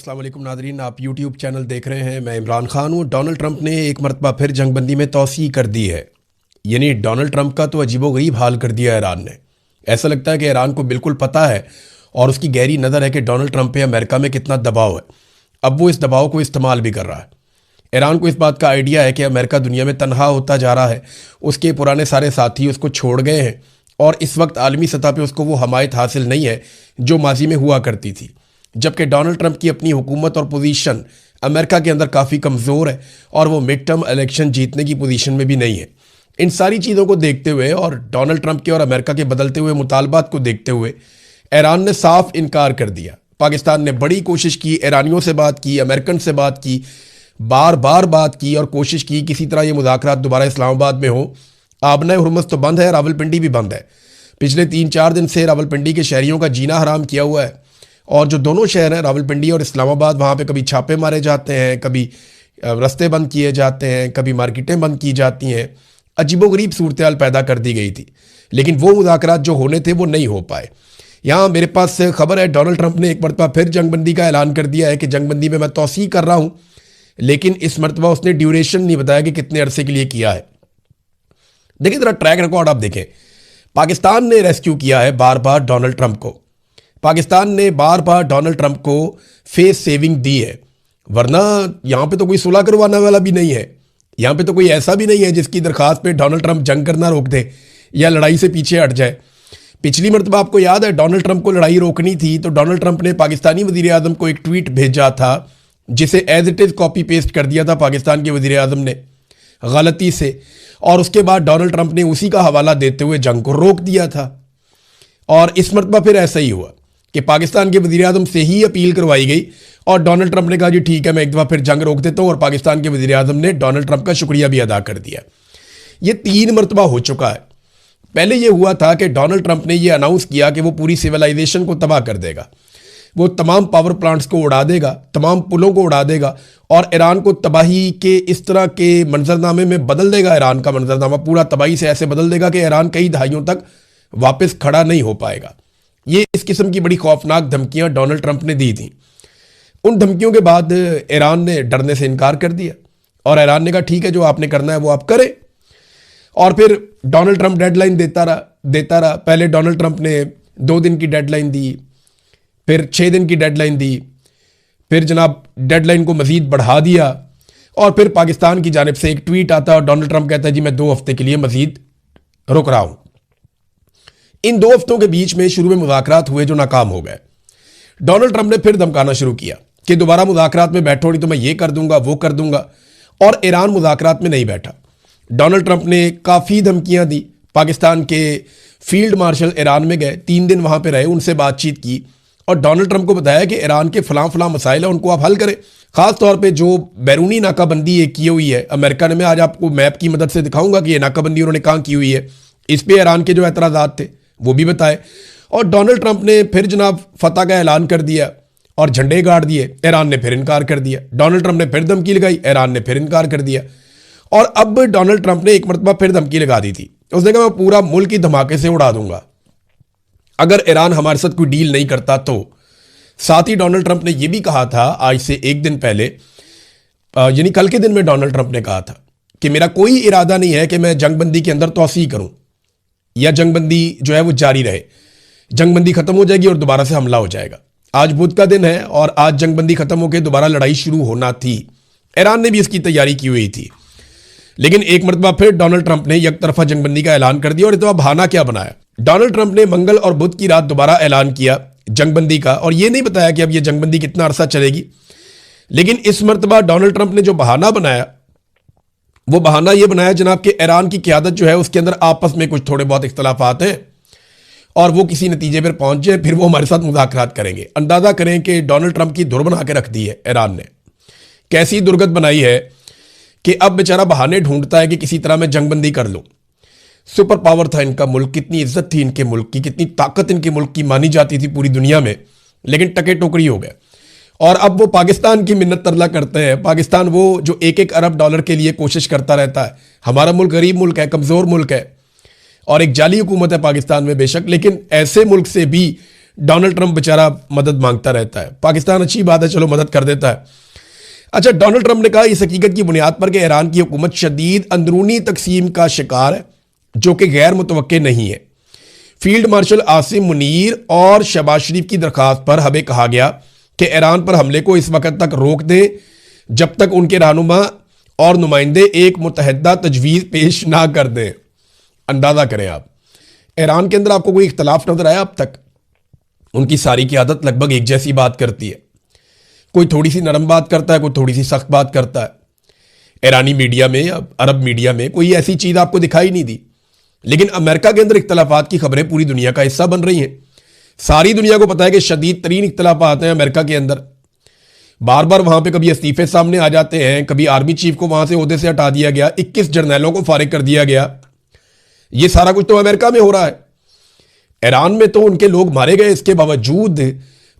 अस्सलाम वालेकुम नादरीन, आप यूट्यूब चैनल देख रहे हैं। मैं इमरान खान हूँ। डोनाल्ड ट्रंप ने एक मरतबा फिर जंगबंदी में तौसीह कर दी है। यानी डोनाल्ड ट्रंप का तो अजीबोगरीब हाल कर दिया ईरान ने। ऐसा लगता है कि ईरान को बिल्कुल पता है और उसकी गहरी नज़र है कि डोनाल्ड ट्रंप पे अमेरिका में कितना दबाव है। अब वो इस दबाव को इस्तेमाल भी कर रहा है। ईरान को इस बात का आइडिया है कि अमेरिका दुनिया में तनहा होता जा रहा है, उसके पुराने सारे साथी उसको छोड़ गए हैं और इस वक्त आलमी सतह पे उसको वो हमायत हासिल नहीं है जो माजी में हुआ करती थी। जबकि डोनाल्ड ट्रंप की अपनी हुकूमत और पोजीशन अमेरिका के अंदर काफ़ी कमज़ोर है और वो मिड टर्म इलेक्शन जीतने की पोजीशन में भी नहीं है। इन सारी चीज़ों को देखते हुए और डोनाल्ड ट्रंप के और अमेरिका के बदलते हुए मुतालबात को देखते हुए ईरान ने साफ इनकार कर दिया। पाकिस्तान ने बड़ी कोशिश की, ईरानियों से बात की, अमेरिकन से बात की, बार बार बात की और कोशिश की किसी तरह ये मुज़ाकरात दोबारा इस्लामाबाद में हो। आबना हुरमुज़ तो बंद है, रावलपिंडी भी बंद है। पिछले 3-4 दिन से रावलपिंडी के शहरियों का जीना हराम किया हुआ है और जो दोनों शहर हैं रावलपिंडी और इस्लामाबाद, वहाँ पे कभी छापे मारे जाते हैं, कभी रास्ते बंद किए जाते हैं, कभी मार्केटें बंद की जाती हैं। अजीबोगरीब सूरत हाल पैदा कर दी गई थी, लेकिन वो मुज़ाकरात जो होने थे वो नहीं हो पाए। यहाँ मेरे पास खबर है डोनाल्ड ट्रंप ने एक मरतबा फिर जंगबंदी का ऐलान कर दिया है कि जंगबंदी में मैं तौसीह कर रहा हूँ, लेकिन इस मरतबा उसने ड्यूरेशन नहीं बताया कि कितने अरसे के लिए किया है। देखिए ज़रा ट्रैक रिकॉर्ड आप देखें। पाकिस्तान ने रेस्क्यू किया है बार बार डोनाल्ड ट्रंप को। पाकिस्तान ने बार बार डोनाल्ड ट्रंप को फेस सेविंग दी है, वरना यहाँ पे तो कोई सुलह करवाने वाला भी नहीं है। यहाँ पे तो कोई ऐसा भी नहीं है जिसकी दरखास्त पे डोनाल्ड ट्रंप जंग करना रोक दे या लड़ाई से पीछे हट जाए। पिछली मरतबा आपको याद है डोनाल्ड ट्रंप को लड़ाई रोकनी थी तो डोनाल्ड ट्रंप ने पाकिस्तानी वज़ीर आज़म को एक ट्वीट भेजा था जिसे as it is copy paste कर दिया था पाकिस्तान के वज़ीर आज़म ने गलती से, और उसके बाद डोनाल्ड ट्रंप ने उसी का हवाला देते हुए जंग को रोक दिया था। और इस मरतबा फिर ऐसा ही हुआ कि पाकिस्तान के वज़ीर आज़म से ही अपील करवाई गई और डोनाल्ड ट्रंप ने कहा जी ठीक है मैं एक दफ़ा फिर जंग रोक देता हूँ, और पाकिस्तान के वज़ीर आज़म ने डोनाल्ड ट्रंप का शुक्रिया भी अदा कर दिया। ये 3 मरतबा हो चुका है। पहले ये हुआ था कि डोनाल्ड ट्रंप ने यह अनाउंस किया कि वो पूरी सिविलाइजेशन को तबाह कर देगा, वो तमाम पावर प्लांट्स को उड़ा देगा, तमाम पुलों को उड़ा देगा और ईरान को तबाही के इस तरह के मंजरनामे में बदल देगा। ईरान का मंजरनामा पूरा तबाही से ऐसे बदल देगा कि ईरान कई दहाइयों तक वापस खड़ा नहीं हो पाएगा। ये इस किस्म की बड़ी खौफनाक धमकियां डोनाल्ड ट्रंप ने दी थी। उन धमकियों के बाद ईरान ने डरने से इनकार कर दिया और ईरान ने कहा ठीक है जो आपने करना है वो आप करें। और फिर डोनाल्ड ट्रंप डेडलाइन देता रहा। पहले डोनाल्ड ट्रंप ने 2 दिन की डेडलाइन दी, फिर 6 दिन की डेडलाइन दी, फिर जनाब डेडलाइन को मजीद बढ़ा दिया और फिर पाकिस्तान की जानिब से एक ट्वीट आता है और डोनाल्ड ट्रंप कहता है जी मैं 2 हफ्ते के लिए मजीद रुक रहा हूं। इन 2 हफ्तों के बीच में शुरू में मुज़ाकरात हुए जो नाकाम हो गए। डोनाल्ड ट्रंप ने फिर धमकाना शुरू किया कि दोबारा मुज़ाकरात में बैठो नहीं तो मैं ये कर दूंगा वो कर दूंगा, और ईरान मुज़ाकरात में नहीं बैठा। डोनाल्ड ट्रंप ने काफ़ी धमकियां दी। पाकिस्तान के फील्ड मार्शल ईरान में गए, 3 दिन वहां पर रहे, उनसे बातचीत की और डोनाल्ड ट्रंप को बताया कि ईरान के फलां मसाइल है उनको आप हल करें। ख़ास तौर पे जो बैरूनी नाकाबंदी की हुई है अमेरिका ने, मैं आज आपको मैप की मदद से दिखाऊंगा कि ये नाकाबंदी उन्होंने कहाँ की हुई है, इस पर ईरान के जो एतराज़ात थे वो भी बताए। और डोनाल्ड ट्रंप ने फिर जनाब फतह का ऐलान कर दिया और झंडे गाड़ दिए। ईरान ने फिर इनकार कर दिया। डोनाल्ड ट्रंप ने फिर धमकी लगाई, ईरान ने फिर इनकार कर दिया। और अब डोनाल्ड ट्रंप ने एक मरतबा फिर धमकी लगा दी थी। उसने कहा मैं पूरा मुल्क ही धमाके से उड़ा दूंगा अगर ईरान हमारे साथ कोई डील नहीं करता तो। साथ ही डोनाल्ड ट्रंप ने यह भी कहा था आज से 1 दिन पहले, यानी कल के दिन में डोनाल्ड ट्रंप ने कहा था कि मेरा कोई इरादा नहीं है कि मैं जंगबंदी के अंदर तौसीह करूं या जंगबंदी जो है वो जारी रहे। जंगबंदी खत्म हो जाएगी और दोबारा से हमला हो जाएगा। आज बुध का दिन है और आज जंगबंदी खत्म होकर दोबारा लड़ाई शुरू होना थी। ईरान ने भी इसकी तैयारी की हुई थी, लेकिन एक मरतबा फिर डोनाल्ड ट्रंप ने एक तरफा जंगबंदी का ऐलान कर दिया। और इतना बहाना क्या बनाया, डोनाल्ड ट्रंप ने मंगल और बुध की रात दोबारा ऐलान किया जंगबंदी का, और यह नहीं बताया कि अब यह जंगबंदी कितना अरसा चलेगी। लेकिन इस मरतबा डोनाल्ड ट्रंप ने जो बहाना बनाया वो बहाना यह बनाया जनाब कि ईरान की क़यादत जो है उसके अंदर आपस में कुछ थोड़े बहुत इख्तलाफात हैं और वो किसी नतीजे पर पहुंच जाए, फिर वो हमारे साथ मुज़ाकरात करेंगे। अंदाज़ा करें कि डोनाल्ड ट्रंप की धुर बना के रख दी है ईरान ने। कैसी दुर्गत बनाई है कि अब बेचारा बहाने ढूंढता है कि किसी तरह मैं जंगबंदी कर लूं। सुपर पावर था इनका मुल्क, कितनी इज्जत थी इनके मुल्क की, कितनी ताकत इनके मुल्क की मानी जाती थी पूरी दुनिया में, लेकिन टके टोकरी हो गए। और अब वो पाकिस्तान की मिन्नत तरला करते हैं। पाकिस्तान वो जो 1-1 अरब डॉलर के लिए कोशिश करता रहता है। हमारा मुल्क गरीब मुल्क है, कमज़ोर मुल्क है और एक जाली हुकूमत है पाकिस्तान में बेशक, लेकिन ऐसे मुल्क से भी डोनाल्ड ट्रंप बेचारा मदद मांगता रहता है। पाकिस्तान अच्छी बात है, चलो मदद कर देता है। अच्छा, डोनाल्ड ट्रंप ने कहा इस हकीकत की बुनियाद पर कि ईरान की हुकूमत शदीद अंदरूनी तकसीम का शिकार है जो कि गैर मुतवक्के नहीं है। फील्ड मार्शल आसिम मुनीर और शहबाज शरीफ की दरखास्त पर हमें कहा गया कि ईरान पर हमले को इस वक्त तक रोक दें जब तक उनके रहनुमा और नुमाइंदे एक मुतहदा तजवीज़ पेश ना कर दें। अंदाज़ा करें आप, ईरान के अंदर आपको कोई इख्तलाफ नजर आया अब तक? उनकी सारी की आदत लगभग एक जैसी बात करती है। कोई थोड़ी सी नरम बात करता है, कोई थोड़ी सी सख्त बात करता है। ईरानी मीडिया में या अरब मीडिया में कोई ऐसी चीज़ आपको दिखाई नहीं दी। लेकिन अमेरिका के अंदर इख्तलाफात की खबरें पूरी दुनिया का हिस्सा बन रही हैं। सारी दुनिया को पता है कि शदीद तरीन इख्तलाफात हैं अमेरिका के अंदर। बार बार वहां पे कभी इस्तीफे सामने आ जाते हैं, कभी आर्मी चीफ को वहां से ओहदे से हटा दिया गया, 21 जर्नैलों को फारिग कर दिया गया। ये सारा कुछ तो अमेरिका में हो रहा है। ईरान में तो उनके लोग मारे गए, इसके बावजूद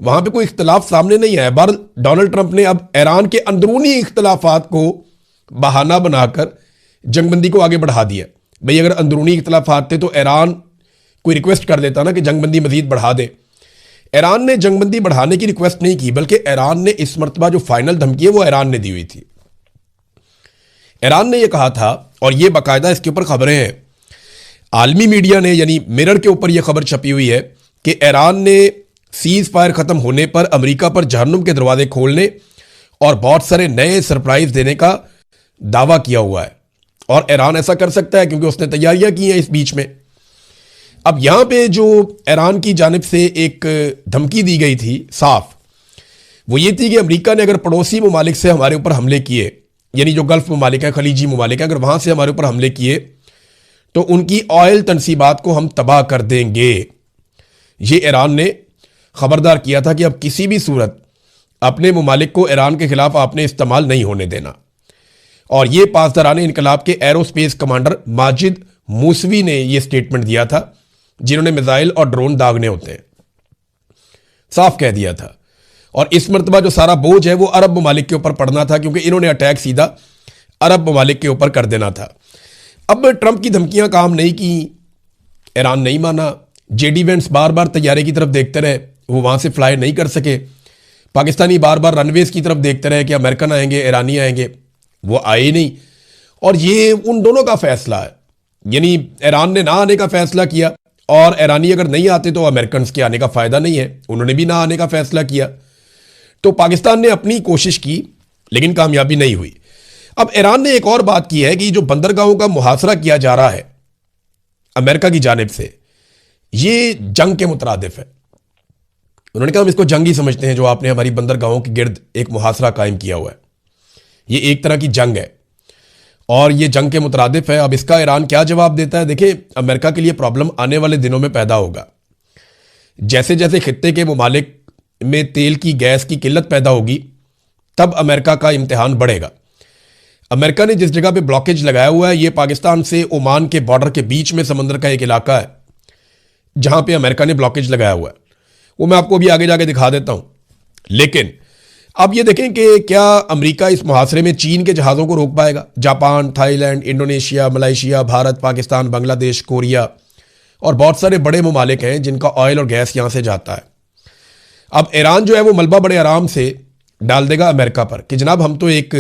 वहां पे कोई इख्तलाफ सामने नहीं आया। बार डोनाल्ड ट्रंप ने अब ईरान के अंदरूनी इख्तलाफात को बहाना बनाकर जंगबंदी को आगे बढ़ा दिया। भाई अगर अंदरूनी इख्तलाफात थे तो ईरान कोई रिक्वेस्ट कर देता ना कि जंगबंदी मजीद बढ़ा दे। ईरान ने जंगबंदी बढ़ाने की रिक्वेस्ट नहीं की, बल्कि ईरान ने इस मरतबा जो फाइनल धमकी है वो ईरान ने दी हुई थी। ईरान ने यह कहा था, और यह बाकायदा इसके ऊपर खबरें हैं, आलमी मीडिया ने यानी मिरर के ऊपर यह खबर छपी हुई है कि ईरान ने सीज फायर खत्म होने पर अमेरिका पर जहन्नुम के दरवाजे खोलने और बहुत सारे नए सरप्राइज देने का दावा किया हुआ है। और ईरान ऐसा कर सकता है क्योंकि उसने तैयारियां की हैं इस बीच में। अब यहां पे जो ईरान की जानिब से एक धमकी दी गई थी साफ, वो ये थी कि अमेरिका ने अगर पड़ोसी ममालिक से हमारे ऊपर हमले किए, यानी जो गल्फ ममालिक है, खलीजी ममालिक है, अगर वहां से हमारे ऊपर हमले किए तो उनकी ऑयल तनसीबात को हम तबाह कर देंगे। ये ईरान ने खबरदार किया था कि अब किसी भी सूरत अपने ममालिक को ईरान के खिलाफ आपने इस्तेमाल नहीं होने देना। और ये पासदारान इनकलाब के एरोस्पेस कमांडर माजिद मूसवी ने यह स्टेटमेंट दिया था, जिन्होंने मिसाइल और ड्रोन दागने होते हैं, साफ कह दिया था। और इस मरतबा जो सारा बोझ है वो अरब ममालिक के ऊपर पड़ना था, क्योंकि इन्होंने अटैक सीधा अरब ममालिक के ऊपर कर देना था। अब ट्रंप की धमकियां काम नहीं की, ईरान नहीं माना। जेडी वेंस बार बार तैयारे की तरफ देखते रहे, वो वहां से फ्लाई नहीं कर सके। पाकिस्तानी बार बार रनवेज की तरफ देखते रहे कि अमेरिकन आएंगे, ईरानी आएंगे, वो आए नहीं। और ये उन दोनों का फैसला है, यानी ईरान ने ना आने का फैसला किया और ईरानी अगर नहीं आते तो अमेरिकन के आने का फायदा नहीं है, उन्होंने भी ना आने का फैसला किया। तो पाकिस्तान ने अपनी कोशिश की लेकिन कामयाबी नहीं हुई। अब ईरान ने एक और बात की है कि जो बंदरगाहों का मुहासरा किया जा रहा है अमेरिका की जानिब से, ये जंग के मुतरादिफ है। उन्होंने कहा हम इसको जंग ही समझते हैं जो आपने हमारी बंदरगाहों के गिर्द एक मुहासरा कायम किया हुआ है। ये एक तरह की जंग है और ये जंग के मुतरादिफ है। अब इसका ईरान क्या जवाब देता है? देखिए, अमेरिका के लिए प्रॉब्लम आने वाले दिनों में पैदा होगा। जैसे जैसे खित्ते के ममालिक में तेल की गैस की किल्लत पैदा होगी तब अमेरिका का इम्तिहान बढ़ेगा। अमेरिका ने जिस जगह पे ब्लॉकेज लगाया हुआ है, ये पाकिस्तान से ओमान के बॉर्डर के बीच में समंदर का एक इलाका है जहां पे अमेरिका ने ब्लॉकेज लगाया हुआ है। वो मैं आपको अभी आगे जाके दिखा देता हूं। लेकिन अब ये देखें कि क्या अमेरिका इस मुहासरे में चीन के जहाज़ों को रोक पाएगा? Japan, Thailand, Indonesia, Malaysia, Bharat, Pakistan, Bangladesh, Korea और बहुत सारे बड़े ममालिक हैं जिनका ऑयल और गैस यहां से जाता है। अब ईरान जो है वो मलबा बड़े आराम से डाल देगा अमेरिका पर कि जनाब हम तो एक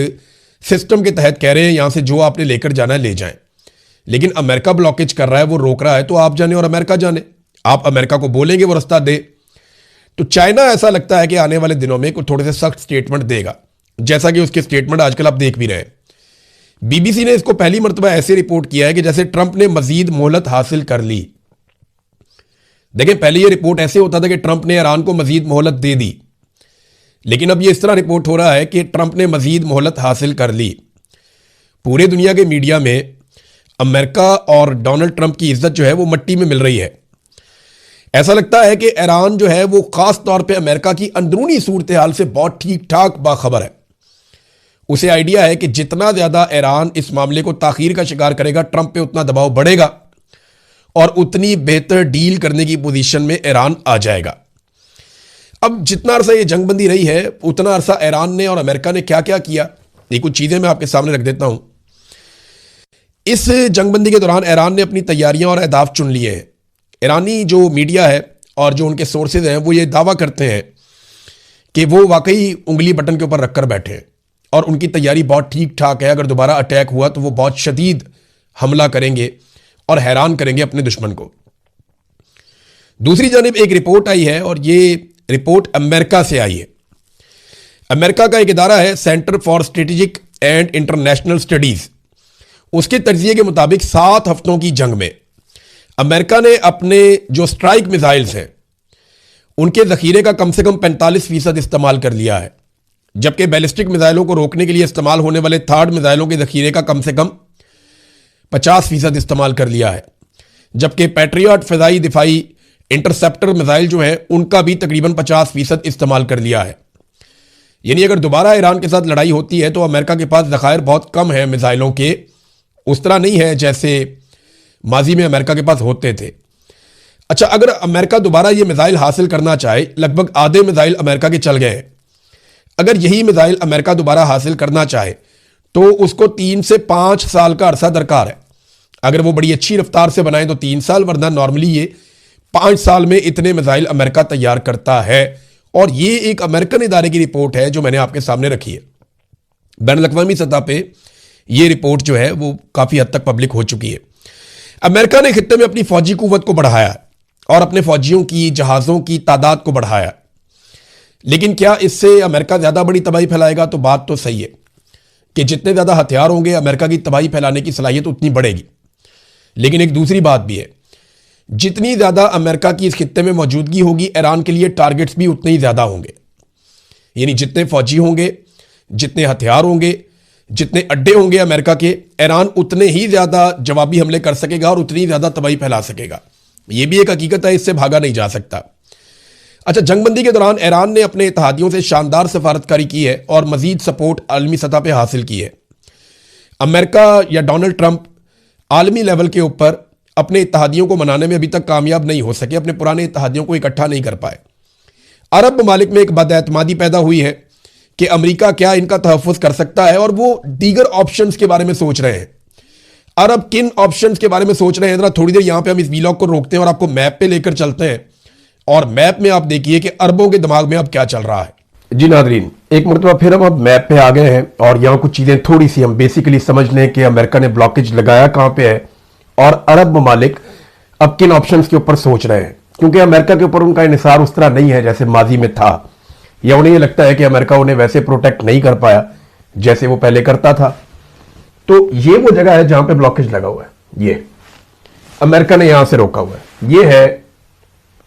सिस्टम के तहत कह रहे हैं यहां से जो आपने लेकर जाना है ले जाएं, लेकिन अमेरिका ब्लॉकेज कर रहा है, वो रोक रहा है, तो आप जाने और अमेरिका जाने। आप अमेरिका को बोलेंगे वो रास्ता दे। तो चाइना ऐसा लगता है कि आने वाले दिनों में कुछ थोड़े से सख्त स्टेटमेंट देगा, जैसा कि उसके स्टेटमेंट आजकल आप देख भी रहे हैं। बीबीसी ने इसको पहली मरतबा ऐसे रिपोर्ट किया है कि जैसे ट्रंप ने मजीद मोहलत हासिल कर ली। देखिए, पहले यह रिपोर्ट ऐसे होता था कि ट्रंप ने ईरान को मजीद मोहलत दे दी, लेकिन अब यह इस तरह रिपोर्ट हो रहा है कि ट्रंप ने मजीद मोहलत हासिल कर ली। पूरे दुनिया के मीडिया में अमेरिका और डोनाल्ड ट्रंप की इज्जत जो है वो मट्टी में मिल रही है। ऐसा लगता है कि ईरान जो है वो खास तौर पे अमेरिका की अंदरूनी सूरत हाल से बहुत ठीक ठाक बाखबर है। उसे आइडिया है कि जितना ज्यादा ईरान इस मामले को ताखीर का शिकार करेगा, ट्रंप पे उतना दबाव बढ़ेगा और उतनी बेहतर डील करने की पोजीशन में ईरान आ जाएगा। अब जितना अरसा ये जंगबंदी रही है, उतना अरसा ईरान ने और अमेरिका ने क्या क्या किया, ये कुछ चीजें मैं आपके सामने रख देता हूं। इस जंगबंदी के दौरान ईरान ने अपनी तैयारियां और अहदाफ चुन लिए हैं। ईरानी जो मीडिया है और जो उनके सोर्सेज हैं वो ये दावा करते हैं कि वो वाकई उंगली बटन के ऊपर रखकर बैठे हैं और उनकी तैयारी बहुत ठीक ठाक है। अगर दोबारा अटैक हुआ तो वो बहुत शदीद हमला करेंगे और हैरान करेंगे अपने दुश्मन को। दूसरी जानिब एक रिपोर्ट आई है और ये रिपोर्ट अमेरिका से आई है। अमेरिका का एक इदारा है centre for strategic and international studies. उसके तज्जिए के मुताबिक 7 हफ्तों की जंग में अमेरिका ने अपने जो स्ट्राइक मिसाइल्स हैं उनके जखीरे का कम से कम 45% इस्तेमाल कर लिया है, जबकि बैलिस्टिक मिसाइलों को रोकने के लिए इस्तेमाल होने वाले थर्ड मिसाइलों के जखीरे का कम से कम 50% इस्तेमाल कर लिया है, जबकि पैट्रियट फिजाई दिफाई इंटरसेप्टर मिसाइल जो है उनका भी तकरीबन 50% इस्तेमाल कर लिया है। यानी अगर दोबारा ईरान के साथ लड़ाई होती है तो अमेरिका के पास ज़खायर बहुत कम है मिसाइलों के, उस तरह नहीं है जैसे माजी में अमेरिका के पास होते थे। अच्छा, अगर अमेरिका दोबारा ये मिसाइल हासिल करना चाहे, लगभग आधे मिसाइल अमेरिका के चल गए हैं, अगर यही मिसाइल अमेरिका दोबारा हासिल करना चाहे तो उसको 3 से 5 साल का अरसा दरकार है। अगर वो बड़ी अच्छी रफ्तार से बनाए तो 3 साल, वरना नॉर्मली ये 5 साल में इतने मिसाइल अमेरिका तैयार करता है। और ये एक अमेरिकन इदारे की रिपोर्ट है जो मैंने आपके सामने रखी है। बैन अल-अक़वामी सतह पे ये रिपोर्ट जो है वो काफ़ी हद तक पब्लिक हो चुकी है। अमेरिका ने खित्ते में अपनी फौजी कुव्वत को बढ़ाया और अपने फौजियों की, जहाज़ों की तादाद को बढ़ाया, लेकिन क्या इससे अमेरिका ज़्यादा बड़ी तबाही फैलाएगा? तो बात तो सही है कि जितने ज़्यादा हथियार होंगे अमेरिका की तबाही फैलाने की सलाहियत उतनी बढ़ेगी। लेकिन एक दूसरी बात भी है, जितनी ज़्यादा अमेरिका की इस खित्ते में मौजूदगी होगी, ईरान के लिए टारगेट्स भी उतने ही ज़्यादा होंगे। यानी जितने फौजी होंगे, जितने हथियार होंगे, जितने अड्डे होंगे अमेरिका के, ईरान उतने ही ज़्यादा जवाबी हमले कर सकेगा और उतनी ज़्यादा तबाही फैला सकेगा। यह भी एक हकीकत है, इससे भागा नहीं जा सकता। अच्छा, जंगबंदी के दौरान ईरान ने अपने इत्तेहादियों से शानदार सफारतकारी की है और मजीद सपोर्ट आलमी सतह पर हासिल की है। अमेरिका या डोनाल्ड ट्रंप आलमी लेवल के ऊपर अपने इत्तेहादियों को मनाने में अभी तक कामयाब नहीं हो सके, अपने पुराने इत्तेहादियों को इकट्ठा नहीं कर पाए। अरब ममालिक में एक बदएतमादी पैदा हुई है कि अमेरिका क्या इनका तहफ़्फ़ुज़ कर सकता है और वो दीगर ऑप्शंस के बारे में सोच रहे हैं। अरब किन ऑप्शंस के बारे में सोच रहे हैं, जरा थोड़ी देर यहां पे हम इस वीलॉग को रोकते हैं और आपको मैप पे लेकर चलते हैं और मैप में आप देखिए कि अरबों के दिमाग में अब क्या चल रहा है। जी नाज़रीन, एक मरतबा फिर हम अब मैप पे आ गए हैं और यहाँ कुछ चीज़ें थोड़ी सी हम बेसिकली समझ लें कि अमेरिका ने ब्लॉकेज लगाया कहाँ पे है और अरब ममालिक अब किन ऑप्शंस के ऊपर सोच रहे हैं, क्योंकि अमेरिका के ऊपर उनका इन्हिसार उस तरह नहीं है जैसे माजी में था, या उन्हें ये लगता है कि अमेरिका उन्हें वैसे प्रोटेक्ट नहीं कर पाया जैसे वो पहले करता था। तो ये वो जगह है जहां पे ब्लॉकेज लगा हुआ है। ये अमेरिका ने यहां से रोका हुआ है। ये है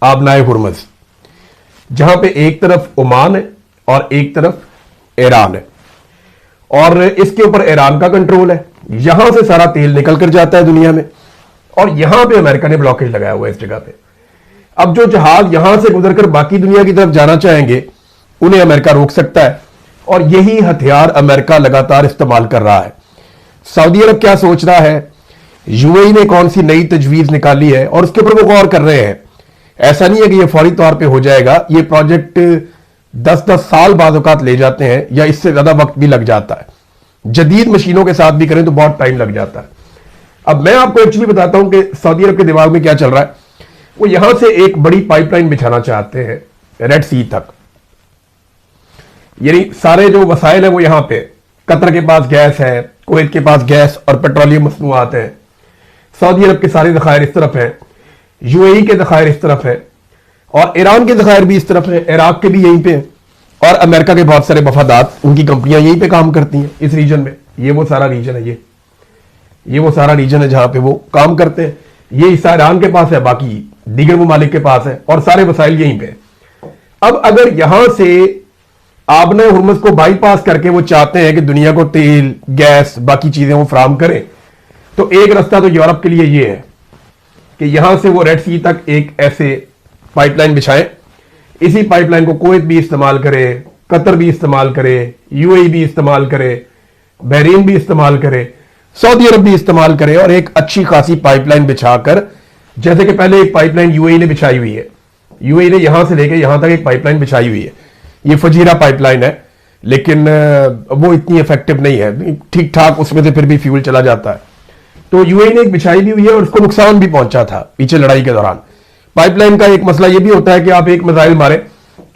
आबनाए हुर्मुज़, जहां पे एक तरफ ओमान है और एक तरफ ईरान है और इसके ऊपर ईरान का कंट्रोल है। यहां से सारा तेल निकल कर जाता है दुनिया में और यहां पे अमेरिका ने ब्लॉकेज लगाया हुआ है इस जगह पे। अब जो जहाज यहां से गुजरकर बाकी दुनिया की तरफ जाना चाहेंगे उन्हें अमेरिका रोक सकता है और यही हथियार अमेरिका लगातार इस्तेमाल कर रहा है। सऊदी अरब क्या सोच रहा है, यूएई ने कौन सी नई तजवीज निकाली है और उसके ऊपर वो गौर कर रहे हैं। ऐसा नहीं है कि ये फौरी तौर पे हो जाएगा, ये प्रोजेक्ट 10-10 साल बाद औकात ले जाते हैं या इससे ज्यादा वक्त भी लग जाता है। जदीद मशीनों के साथ भी करें तो बहुत टाइम लग जाता है। अब मैं आपको एक्चुअली बताता हूं कि सऊदी अरब के दिमाग में क्या चल रहा है। वो यहां से एक बड़ी पाइपलाइन बिछाना चाहते हैं रेड सी तक, यानी सारे जो वसाइल है वो यहां पे, कतर के पास गैस है, कुवैत के पास गैस और पेट्रोलियम मसनूआत है, सऊदी अरब के सारे ज़खायर इस तरफ है, यूएई के ज़खायर इस तरफ है और ईरान के ज़खायर भी इस तरफ है, इराक के भी यहीं पे है और अमेरिका के बहुत सारे वफादात, उनकी कंपनियां यहीं पे काम करती हैं इस रीजन में। ये वो सारा रीजन है, ये वो सारा रीजन है जहां पे वो काम करते हैं। ये हिस्सा ईरान के पास है, बाकी दीगर ममालिक के पास है और सारे वसाइल यहीं पे। अब अगर यहां से आबने हुर्मुज़ को बाईपास करके वो चाहते हैं कि दुनिया को तेल, गैस, बाकी चीजें वो फराहम करें, तो एक रास्ता तो यूरोप के लिए ये है कि यहां से वो रेड सी तक एक ऐसे पाइपलाइन बिछाएं। इसी पाइपलाइन को कुवैत भी इस्तेमाल करे, कतर भी इस्तेमाल करे, यूएई भी इस्तेमाल करे, बहरीन भी इस्तेमाल करे, सऊदी अरब भी इस्तेमाल करे और एक अच्छी खासी पाइपलाइन बिछाकर, जैसे कि पहले एक पाइपलाइन यूएई ने बिछाई हुई है, यूएई ने यहां से लेकर यहां तक एक पाइपलाइन बिछाई हुई है। ये फजीरा पाइपलाइन है लेकिन वो इतनी इफेक्टिव नहीं है, ठीक ठाक उसमें से फिर भी फ्यूल चला जाता है। तो यूएई ने एक बिछाई भी हुई है और उसको नुकसान भी पहुंचा था पीछे लड़ाई के दौरान। पाइपलाइन का एक मसला यह भी होता है कि आप एक मिसाइल मारे,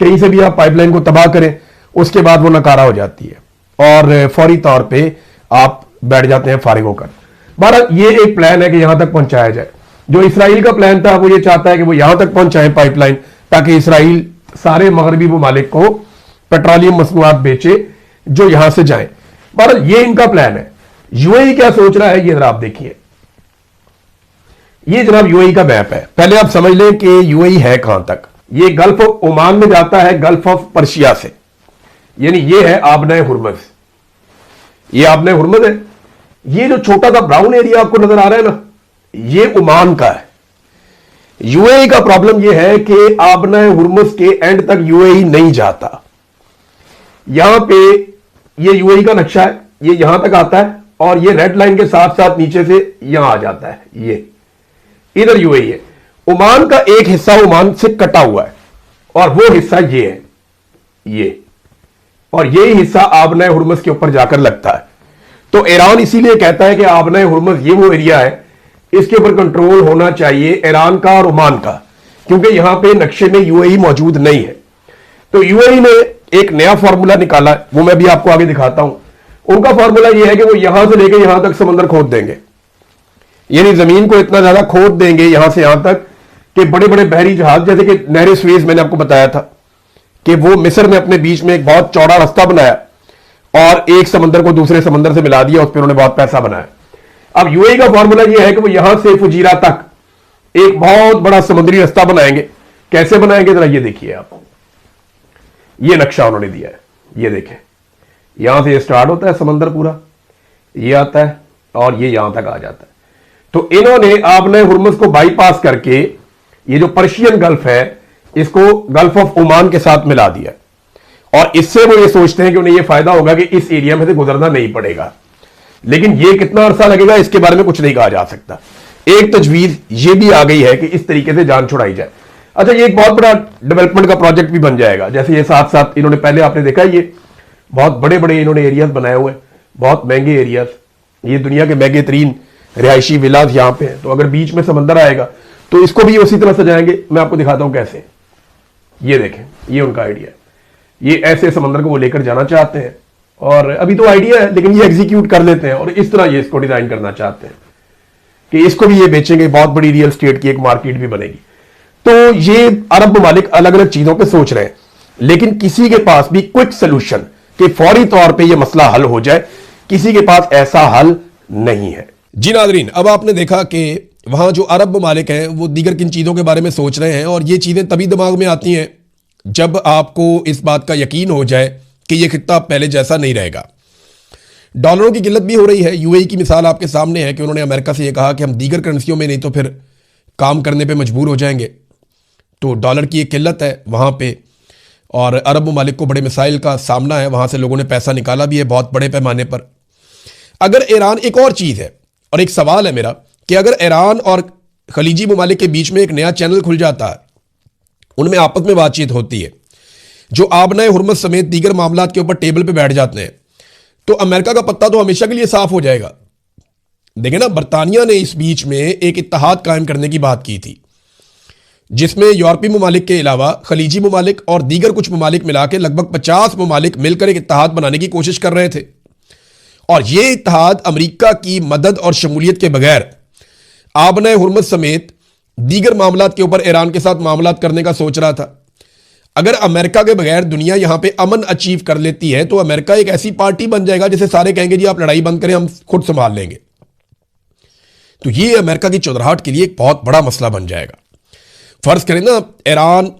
कहीं से भी आप पाइपलाइन को तबाह करें, उसके बाद वो नकारा हो जाती है और फौरी तौर पे आप बैठ जाते हैं फारिग होकर। बहरहाल ये एक प्लान है कि यहां तक पहुंचाया जाए। जो इसराइल का प्लान था वो ये चाहता है कि वो यहां तक पहुंचाए पाइपलाइन, ताकि इसराइल सारे मगरबी ममालिक को पेट्रोलियम मसनूआत बेचे जो यहां से जाएं। बहरहाल ये इनका प्लान है। यूएई क्या सोच रहा है ये जरा आप देखिए। ये जनाब यूएई का मैप है। पहले आप समझ लें कि यूएई है कहां तक। ये गल्फ ऑफ ओमान में जाता है, गल्फ ऑफ पर्शिया से, यानी ये है आबने हुर्मुज़। ये आबने हुर्मुज़ है। ये जो छोटा सा ब्राउन एरिया आपको नजर आ रहा है ना, ये ओमान का है। यूएई का प्रॉब्लम ये है कि आबने हुर्मुज़ के एंड तक यूएई नहीं जाता। यहां पे ये यूएई का नक्शा है, ये यहां तक आता है और ये रेड लाइन के साथ साथ नीचे से यहां आ जाता है। ये इधर यूएई है। ओमान का एक हिस्सा ओमान से कटा हुआ है और वो हिस्सा ये है, ये, और यही हिस्सा आबने हुर्मुज़ के ऊपर जाकर लगता है। तो ईरान इसीलिए कहता है कि आबने हुर्मुज़ ये वो एरिया है, इसके ऊपर कंट्रोल होना चाहिए ईरान का और ओमान का, क्योंकि यहां पे नक्शे में यूएई मौजूद नहीं है। तो यूएई ने एक नया फॉर्मूला निकाला, वो मैं भी आपको आगे दिखाता हूं। उनका फॉर्मूला ये है कि वो यहां से लेकर यहां तक समंदर खोद देंगे, यानी जमीन को इतना ज्यादा खोद देंगे यहां से यहां तक कि बड़े बड़े बहरी जहाज, जैसे कि नहर स्वेज मैंने आपको बताया था कि वो मिस्र ने अपने बीच में एक बहुत चौड़ा रास्ता बनाया और एक समंदर को दूसरे समंदर से मिला दिया, उस पर उन्होंने बहुत पैसा बनाया। अब यूएई का फॉर्मूला यह है कि वो यहां से फुजीरा तक एक बहुत बड़ा समुद्री रास्ता बनाएंगे। कैसे बनाएंगे जरा ये देखिए आप। ये नक्शा उन्होंने दिया है, ये देखें। यहां से ये स्टार्ट होता है समंदर पूरा, ये आता है और ये यहां तक आ जाता है। तो इन्होंने आबने हुर्मुज़ को बाईपास करके ये जो पर्शियन गल्फ है इसको गल्फ ऑफ ओमान के साथ मिला दिया, और इससे वो ये सोचते हैं कि उन्हें ये फायदा होगा कि इस एरिया में से गुजरना नहीं पड़ेगा। लेकिन ये कितना अरसा लगेगा इसके बारे में कुछ नहीं कहा जा सकता। एक तजवीज ये भी आ गई है कि इस तरीके से जान छुड़ाई जाए। अच्छा, ये एक बहुत बड़ा डेवलपमेंट का प्रोजेक्ट भी बन जाएगा। जैसे ये साथ साथ इन्होंने पहले आपने देखा ये बहुत बड़े बड़े इन्होंने एरियाज बनाए हुए हैं, बहुत महंगे एरियाज। ये दुनिया के महंगे तरीन रिहायशी विलाज यहां पे हैं। तो अगर बीच में समंदर आएगा तो इसको भी उसी तरह सजाएंगे। मैं आपको दिखाता हूं कैसे। ये देखें, ये उनका आइडिया है। ये ऐसे समंदर को वो लेकर जाना चाहते हैं, और अभी तो आइडिया है लेकिन ये एग्जीक्यूट कर लेते हैं, और इस तरह ये इसको डिजाइन करना चाहते हैं कि इसको भी ये बेचेंगे। बहुत बड़ी रियल स्टेट की एक मार्केट भी बनेगी। तो ये अरब ममालिक अलग अलग चीजों पे सोच रहे हैं, लेकिन किसी के पास भी क्विक सोल्यूशन कि फौरी तौर पे ये मसला हल हो जाए, किसी के पास ऐसा हल नहीं है। जी नाज़रीन, अब आपने देखा कि वहां जो अरब ममालिक हैं वो दीगर किन चीज़ों के बारे में सोच रहे हैं, और ये चीज़ें तभी दिमाग में आती हैं जब आपको इस बात का यकीन हो जाए कि ये खित्ता पहले जैसा नहीं रहेगा। डॉलरों की किल्लत भी हो रही है। यूएई की मिसाल आपके सामने है कि उन्होंने अमेरिका से ये कहा कि हम दीगर करेंसियों में नहीं तो फिर काम करने पे मजबूर हो जाएंगे। तो डॉलर की एक किल्लत है वहाँ पे, और अरब ममालिक को बड़े मिसाइल का सामना है। वहाँ से लोगों ने पैसा निकाला भी है बहुत बड़े पैमाने पर। अगर ईरान, एक और चीज़ है और एक सवाल है मेरा कि अगर ईरान और खलीजी ममालिक के बीच में एक नया चैनल खुल जाता है, उनमें आपस में बातचीत होती है, जो आबने हुर्मुज़ समेत दीगर मामलात के ऊपर टेबल पे बैठ जाते हैं, तो अमेरिका का पत्ता तो हमेशा के लिए साफ हो जाएगा। देखें ना, बरतानिया ने इस बीच में एक इत्तेहाद कायम करने की बात की थी, जिसमें यूरोपीय ममालिक के अलावा खलीजी ममालिक और दीगर कुछ ममालिक मिला के लगभग 50 ममालिक मिलकर एक इत्तेहाद बनाने की कोशिश कर रहे थे। और यह इत्तेहाद अमेरिका की मदद और शमूलियत के बगैर आबने हुर्मुज़ समेत दीगर मामलात के ऊपर ईरान के साथ मामलात करने का सोच रहा था। अगर अमेरिका के बगैर दुनिया यहां पे अमन अचीव कर लेती है तो अमेरिका एक ऐसी पार्टी बन जाएगा जिसे सारे कहेंगे जी आप लड़ाई बंद करें, हम खुद संभाल लेंगे। तो ये अमेरिका की चौधराहट के लिए एक बहुत बड़ा मसला बन जाएगा। फर्ज करें ना, ईरान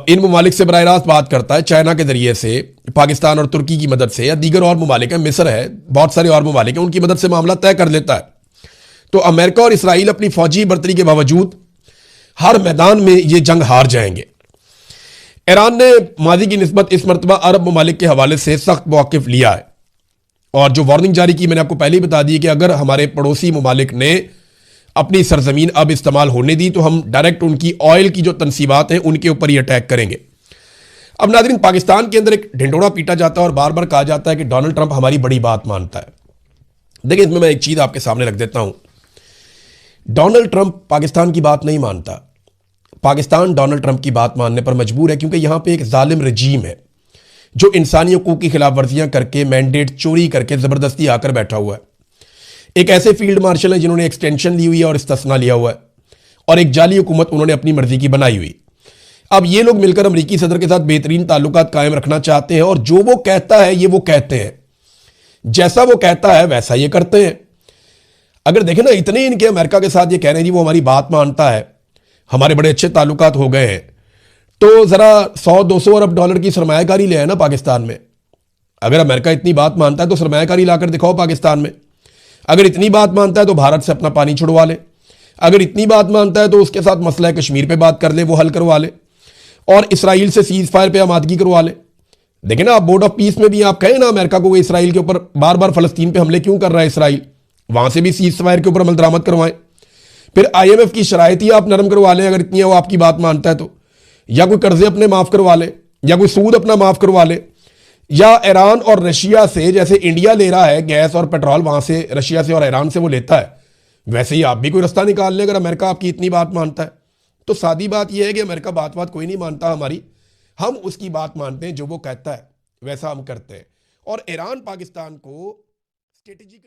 इन ममालिक से बराह रास्त बात करता है, चाइना के जरिए से, पाकिस्तान और तुर्की की मदद से, या दीगर और ममालिक है, मिस्र है, बहुत सारे और ममालिक हैं, उनकी मदद से मामला तय कर लेता है। तो अमेरिका और इसराइल अपनी फौजी बर्तरी के बावजूद हर मैदान में ये जंग हार जाएंगे। ईरान ने माजी की निस्बत इस मरतबा अरब ममालिक के हवाले से सख्त मौक़िफ़ लिया है, और जो वार्निंग जारी की मैंने आपको पहले ही बता दी कि अगर हमारे पड़ोसी ममालिक ने अपनी सरजमीन अब इस्तेमाल होने दी तो हम डायरेक्ट उनकी ऑयल की जो तनसीबात हैं उनके ऊपर ही अटैक करेंगे। अब नाज़रीन, पाकिस्तान के अंदर एक ढिंडोरा पीटा जाता है और बार बार कहा जाता है कि डोनाल्ड ट्रंप हमारी बड़ी बात मानता है। देखिए, इसमें मैं एक चीज़ आपके सामने रख देता हूं। डोनाल्ड ट्रंप पाकिस्तान की बात नहीं मानता। पाकिस्तान डोनाल्ड ट्रंप की बात मानने पर मजबूर है, क्योंकि यहां पे एक जालिम रजीम है जो इंसानी हकूक की खिलाफ वर्जियां करके, मैंडेट चोरी करके जबरदस्ती आकर बैठा हुआ है। एक ऐसे फील्ड मार्शल हैं जिन्होंने एक्सटेंशन ली हुई है और इस्तिस्ना लिया हुआ है, और एक जाली हुकूमत उन्होंने अपनी मर्जी की बनाई हुई। अब ये लोग मिलकर अमरीकी सदर के साथ बेहतरीन ताल्लुकात कायम रखना चाहते हैं, और जो वो कहता है ये वो कहते हैं, जैसा वो कहता है वैसा ये करते हैं। अगर देखें ना, इतने इनके अमेरिका के साथ ये कह रहे हैं जी वो हमारी बात मानता है, हमारे बड़े अच्छे ताल्लुकात हो गए हैं, तो जरा 100-200 अरब डॉलर की सरमायाकारी ले आए ना पाकिस्तान में। अगर अमेरिका इतनी बात मानता है तो सरमायाकारी लाकर दिखाओ पाकिस्तान में। अगर इतनी बात मानता है तो भारत से अपना पानी छुड़वा ले। अगर इतनी बात मानता है तो उसके साथ मसला कश्मीर पे बात कर ले, वो हल करवा ले, और इसराइल से सीज फायर पे आमादगी करवा ले। देखें ना, आप बोर्ड ऑफ पीस में भी आप कहें ना अमेरिका को, इसराइल के ऊपर बार बार फलस्तीन पे हमले क्यों कर रहा है इसराइल, वहां से भी सीज फायर के ऊपर अमल दरामद करवाएं। फिर IMF की शराइत ही आप नरम करवा लें अगर इतनी वो आपकी बात मानता है तो, या कोई कर्जे अपने माफ करवा ले, या कोई सूद अपना माफ करवा ले, या ईरान और रशिया से, जैसे इंडिया ले रहा है गैस और पेट्रोल वहां से रशिया से और ईरान से वो लेता है, वैसे ही आप भी कोई रास्ता निकाल लें अगर अमेरिका आपकी इतनी बात मानता है। तो सादी बात यह है कि अमेरिका बात कोई नहीं मानता हमारी, हम उसकी बात मानते हैं, जो वो कहता है वैसा हम करते हैं। और ईरान पाकिस्तान को स्ट्रेटेजिकली